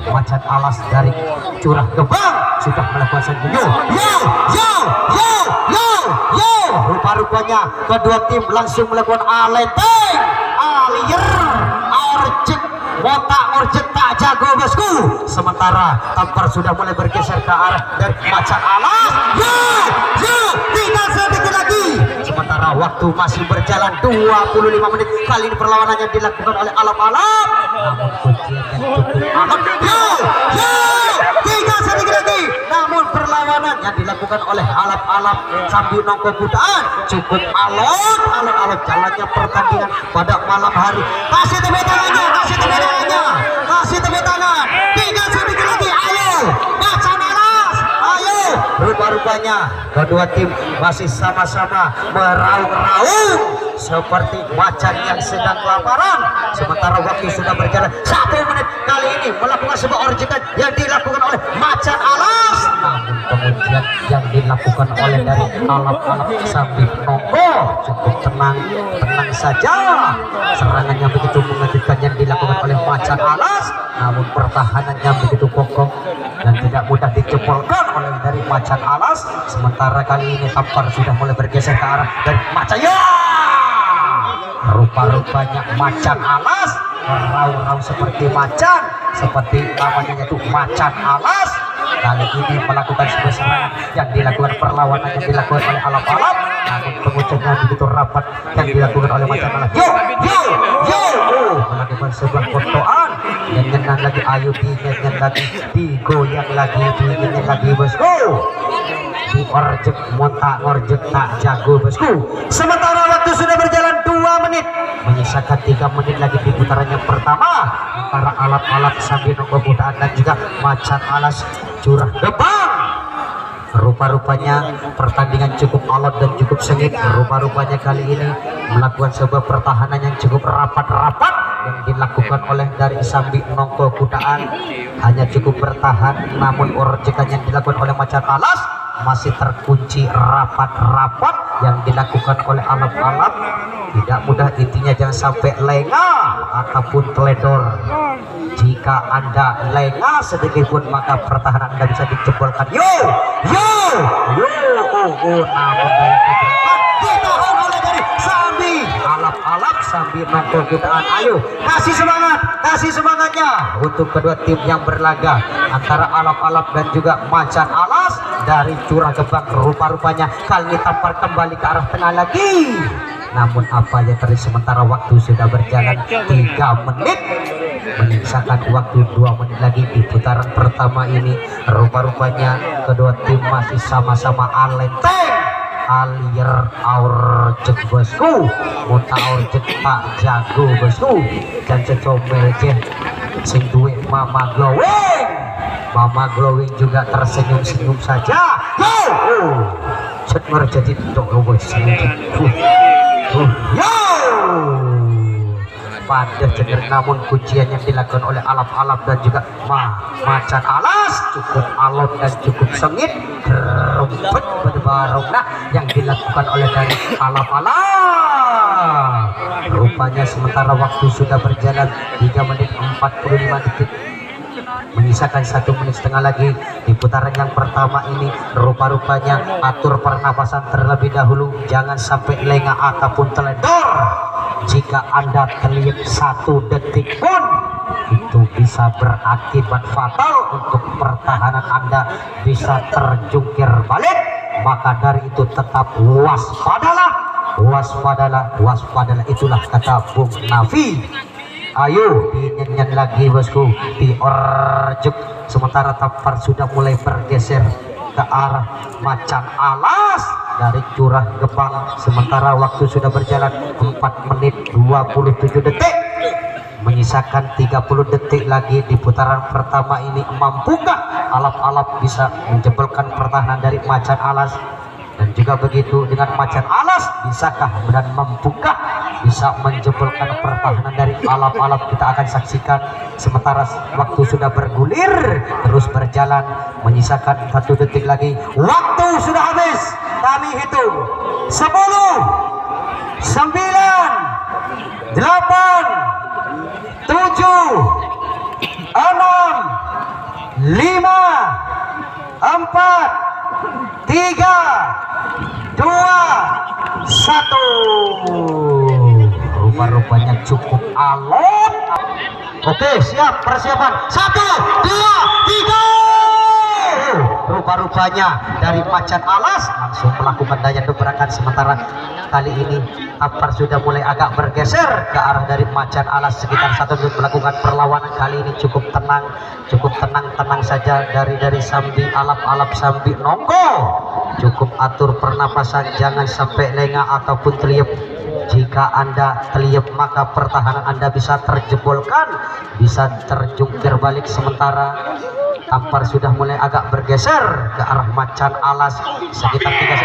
Macan Alas dari Curah Gebang sudah melakukan sendiri. Rupa-rupanya kedua tim langsung melakukan alenteng, alier, orjek, botak orjek tak jago bosku. Sementara Tampar sudah mulai bergeser ke arah dari Macan Alas. Tinggal sedikit lagi. Sementara waktu masih berjalan 25 menit. Kali ini perlawanannya dilakukan oleh Alap-Alap. Namun kuncian yang cukup aman. Tinggal sedikit lagi. Namun perlawanan yang dilakukan oleh Alap-Alap sambil nongko kutaan cukup alot jalannya pertandingan pada malam hari. Kasih tepuk tangannya, kasih tepuk tangannya, kasih tepuk tangan. Tinggal sedikit lagi. Ayo, Macan Alas, ayo. Rupa-rupanya kedua tim masih sama-sama meraung-raung seperti macan yang sedang kelaparan. Sementara waktu sudah berjalan 1 menit. Kali ini melakukan sebuah orjekan yang dilakukan oleh Macan Alas. Namun kemudian yang dilakukan oleh dari Alap-Alap sambil nongko cukup tenang saja. Serangannya begitu mengejutkan yang dilakukan oleh Macan Alas. Namun pertahanannya begitu kokoh dan tidak mudah dijebolkan oleh dari Macan Alas. Sementara kali ini Tampar sudah mulai bergeser ke arah dari Macan. Rupa-rupanya Macan Alas meraung-raung seperti macan, seperti namanya yaitu Macan Alas. Kali ini melakukan sebuah serangan yang dilakukan perlawanan yang dilakukan oleh Alap-Alap. Namun pengucapnya begitu rapat yang dilakukan oleh Macan Alas. Melakukan sebuah fotoan dan nyenang lagi, ayo dinyanyian lagi, digoyang lagi, dinyanyian lagi bosku. Di orjek montak orjek tak jago bosku. Sementara waktu sudah berjalan 2 menit, menyisakan 3 menit lagi di putaran yang pertama antara Alap-Alap sambil nongko kutaan dan juga Macan Alas Curah Gebang. Rupa-rupanya pertandingan cukup alot dan cukup sengit. Rupa-rupanya kali ini melakukan sebuah pertahanan yang cukup rapat-rapat yang dilakukan oleh dari Sambi nongko kutaan. Hanya cukup bertahan, namun orjekan yang dilakukan oleh Macan Alas masih terkunci rapat-rapat yang dilakukan oleh Alap-Alap. Tidak mudah, intinya jangan sampai lengah ataupun teledor. Jika Anda lengah sedikit pun maka pertahanan Anda bisa dijebolkan. Namun ditahan oleh dari Sambi. Alap-Alap sambil nongko kutaan. Ayo, kasih semangatnya untuk kedua tim yang berlaga antara Alap-Alap dan juga Macan Alas dari Curah Gebang. Rupa-rupanya kali ini Tampar kembali ke arah tengah lagi. Namun apa yang terjadi, sementara waktu sudah berjalan 3 menit, menyisakan waktu 2 menit lagi di putaran pertama ini. Rupa-rupanya kedua tim masih sama-sama alenteng, alier orjek bosku, muta orjek tak jago bosku, dan secomel jen sing duwe Mama Glowing juga tersenyum-senyum saja. Set jadi dok bos. Pada cenderung, namun kuncian yang dilakukan oleh Alap-Alap dan juga Macan Alas cukup alot dan cukup sengit. Rumput berbarong yang dilakukan oleh dari Alap-Alap. Rupanya sementara waktu sudah berjalan 3 menit 45 detik, menyisakan 1 menit setengah lagi di putaran yang pertama ini. Rupa-rupanya atur pernapasan terlebih dahulu, jangan sampai lengah ataupun teledor. Jika Anda terlihat 1 detik pun itu bisa berakibat fatal untuk pertahanan Anda, bisa terjungkir balik. Maka dari itu tetap waspadalah, itulah kata Bung Nafi. Ayo dinyanyian lagi bosku, di orjuk. Sementara Tampar sudah mulai bergeser ke arah Macan Alas dari Curah Gebang. Sementara waktu sudah berjalan 4 menit 27 detik, menyisakan 30 detik lagi di putaran pertama ini. Mampukah Alap-Alap bisa menjebolkan pertahanan dari Macan Alas? Dan juga begitu dengan Macan Alas, bisakah dan mampukah bisa menjebolkan pertahanan dari Alap-Alap? Kita akan saksikan. Sementara waktu sudah bergulir terus berjalan, menyisakan 1 detik lagi. Waktu sudah habis, kami hitung 10, 9, 8, 7, 6, 4, 3, 2, 1. Rupa-rupanya cukup alot. Oke, siap, persiapan. 1, 2, 3. Rupa-rupanya dari Macan Alas langsung melakukan daya dobrakan, sementara kali ini Tampar sudah mulai agak bergeser ke arah dari Macan Alas sekitar 1 menit melakukan perlawanan. Kali ini cukup tenang saja dari Sambi Alap-alap Sambi Nongko. Cukup atur pernapasan, jangan sampai lengah ataupun terliap. Jika Anda terliap maka pertahanan Anda bisa terjebolkan, bisa terjungkir balik, sementara Tampar sudah mulai agak bergeser ke arah Macan Alas sekitar 3.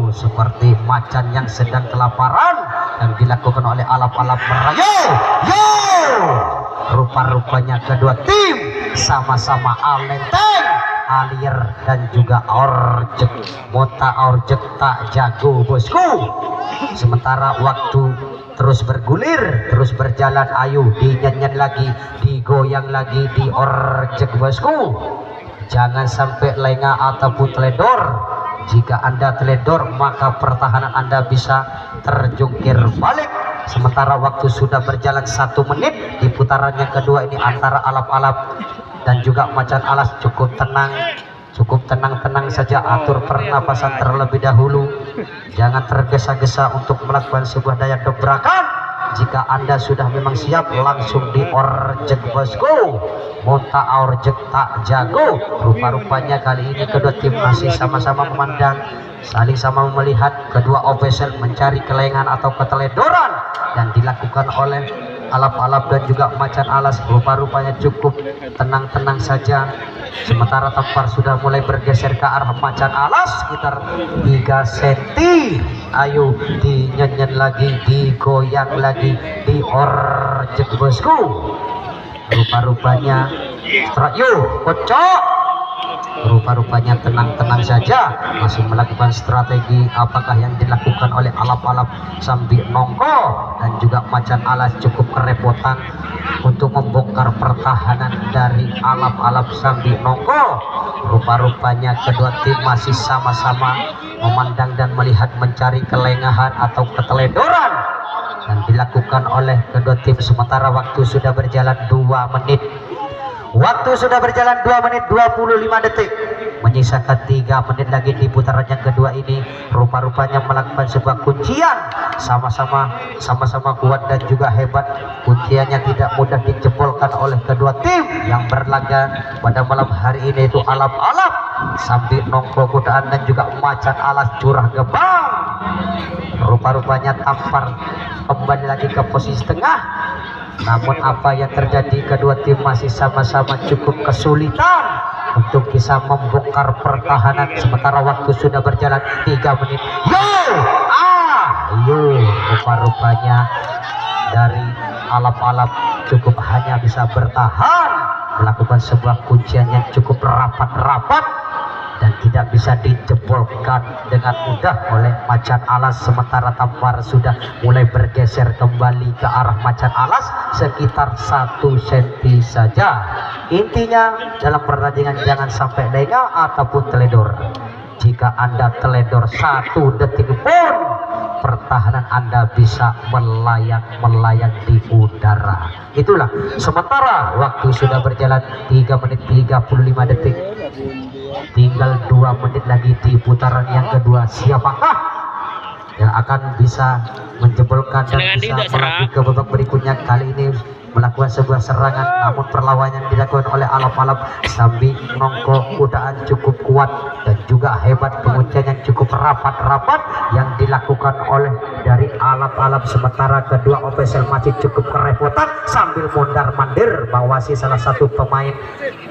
Seperti macan yang sedang kelaparan dan dilakukan oleh alap-alap merayu. Rupa-rupanya kedua tim sama-sama alenteng, alir dan juga orjek. Mota orjek tak jago bosku. Sementara waktu terus bergulir, terus berjalan. Ayo dinyanyian lagi, digoyang lagi, diorjek bosku. Jangan sampai lengah ataupun teledor. Jika Anda teledor maka pertahanan Anda bisa terjungkir balik. Sementara waktu sudah berjalan 1 menit di putaran yang kedua ini antara alap-alap dan juga Macan Alas. Cukup tenang saja, atur pernapasan terlebih dahulu, jangan tergesa-gesa untuk melakukan sebuah daya dobrakan. Jika Anda sudah memang siap, langsung diorjek bosku. Monta orjek tak jago. Rupa-rupanya kali ini kedua tim masih sama-sama memandang, saling sama melihat. Kedua official mencari kelengan atau keteledoran yang dilakukan oleh alap-alap dan juga Macan Alas. Rupa-rupanya cukup tenang saja, sementara Tampar sudah mulai bergeser ke arah Macan Alas sekitar 3 cm. Ayo dinyanyian lagi, digoyang lagi, diorjek bosku. Rupa-rupanya kocok. Rupa-rupanya tenang saja, masih melakukan strategi. Apakah yang dilakukan oleh alap-alap Sambi Nongko dan juga Macan Alas? Cukup kerepotan untuk membongkar pertahanan dari alap-alap Sambi Nongko. Rupa-rupanya kedua tim masih sama-sama memandang dan melihat, mencari kelengahan atau keteledoran dan dilakukan oleh kedua tim. Sementara waktu sudah berjalan 2 menit. Waktu sudah berjalan 2 menit 25 detik. Menyisakan 3 menit lagi di putaran yang kedua ini. Rupa-rupanya melakukan sebuah kuncian. Sama-sama kuat dan juga hebat. Kunciannya tidak mudah dijebolkan oleh kedua tim yang berlaga pada malam hari ini, itu alap-alap Sambi Nongko Kudaan dan juga Macan Alas Curah Gebang. Rupa-rupanya Tampar kembali lagi ke posisi tengah. Namun apa yang terjadi, kedua tim masih sama-sama cukup kesulitan untuk bisa membongkar pertahanan. Sementara waktu sudah berjalan 3 menit. Rupa-rupanya dari alap-alap cukup hanya bisa bertahan, melakukan sebuah kuncian yang cukup rapat dan tidak bisa dijebolkan dengan mudah oleh Macan Alas. Sementara Tampar sudah mulai bergeser kembali ke arah Macan Alas sekitar 1 cm saja. Intinya dalam pertandingan jangan sampai lengah ataupun teledor. Jika Anda teledor 1 detik pun, pertahanan Anda bisa melayang di udara. Itulah. Sementara waktu sudah berjalan 3 menit 35 detik. Tinggal 2 menit lagi di putaran yang kedua. Siapakah yang akan bisa menjebolkan dan bisa melaju ke babak berikutnya? Kali ini melakukan sebuah serangan, namun perlawanan yang dilakukan oleh alap-alap Sambi Nongko Kudaan cukup kuat dan juga hebat. Penguncian yang cukup rapat yang dilakukan oleh dari alap-alap, sementara kedua official masih cukup kerepotan sambil mondar-mandir mengawasi salah satu pemain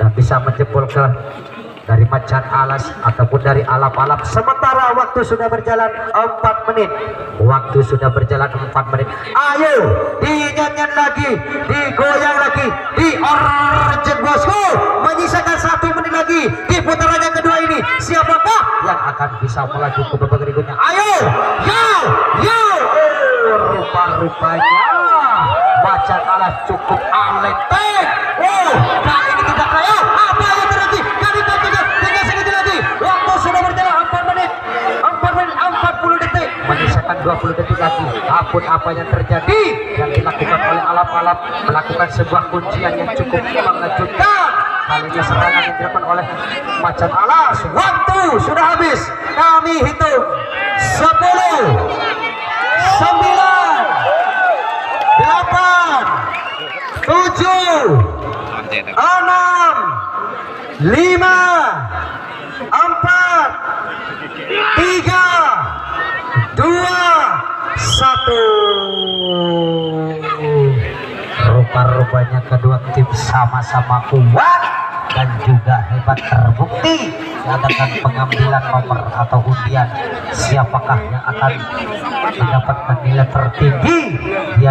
dan bisa menjebol ke dari Macan Alas ataupun dari alap-alap. Sementara waktu sudah berjalan 4 menit. Waktu sudah berjalan 4 menit. Ayo dinyanyian lagi, digoyang lagi, diorjek bosku. Menyisakan 1 menit lagi di putaran yang kedua ini. Siapakah yang akan bisa melaju ke babak berikutnya? Ayo, rupa-rupanya Macan Alas cukup alenteng. 20 detik lagi. Apapun apa yang terjadi yang dilakukan oleh alap-alap melakukan sebuah kuncian yang cukup mengejutkan. Kali ini serangan yang dilakukan oleh Macan Alas. Waktu sudah habis. Kami hitung 10, 9, 8, 7, 6, 5, 4, 3, 2, 1. Rupa-rupanya kedua tim sama-sama kuat dan juga hebat, terbukti diadakan pengambilan nomor atau undian siapakah yang akan mendapatkan nilai tertinggi. Dia